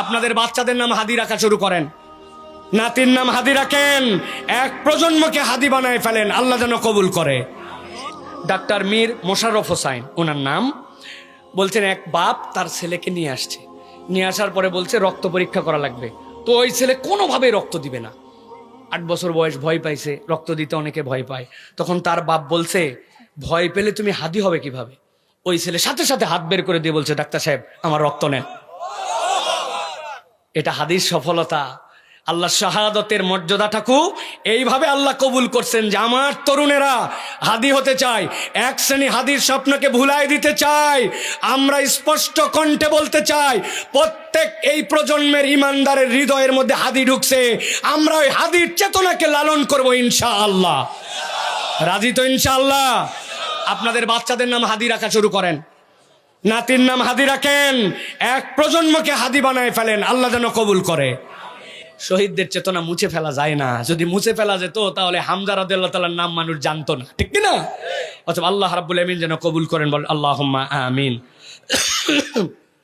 আপনাদের বাচ্চাদের নাম হাদি রাখা শুরু করেন, নাতির নাম হাদি রাখেন, এক প্রজন্মকে হাদি বানায় ফেলেন, আল্লাহ যেন কবুল করে। ডাক্তার মীর মোশাররফ হোসাইন ওনার নাম। বলছেন এক বাপ তার ছেলেকে নিয়ে আসছে, নিয়ে আসার পরে বলছে রক্ত পরীক্ষা করা লাগবে। তো ওই ছেলে কোনোভাবেই রক্ত দিবে না, 8 বছর বয়স, ভয় পাইছে, রক্ত দিতে অনেকে ভয় পায়। তখন তার বাপ বলছে ভয় পেলে তুমি হাদি হবে কিভাবে? ওই ছেলে সাথে সাথে হাত বের করে দিয়ে বলছে ডাক্তার সাহেব আমার রক্ত নেন। এটা হাদির সফলতা। আল্লাহ শাহাদতের মর্যাদাটাকু এইভাবে আল্লাহ কবুল করছেন যে আমার তরুণেরা হাদি হতে চায়, এক শ্রেণী হাদির স্বপ্নকে ভুলাই দিতে চায়। আমরা স্পষ্ট কণ্ঠে বলতে চাই, প্রত্যেক এই প্রজন্মের ইমানদারের হৃদয়ের মধ্যে হাদি ঢুকছে, আমরা ওই হাদির চেতনাকে লালন করব ইনশাআল্লাহ। রাজি তো ইনশাআল্লাহ? আপনাদের বাচ্চাদের নাম হাদি রাখা শুরু করেন, নাতির নাম হাদি রাখেন, এক প্রজন্মকে হাদি বানায় ফেলেন, আল্লাহ যেন কবুল করে। শহীদদের চেতনা মুছে ফেলা যায় না, যদি মুছে ফেলা যেত তাহলে হামজা রাদিয়াল্লাহু তাআলার নাম মানুষ জানতো না, ঠিক কি না? অথবা আল্লাহ রাব্বুল আমিন যেন কবুল করেন, বল আল্লাহুম্মা আমিন।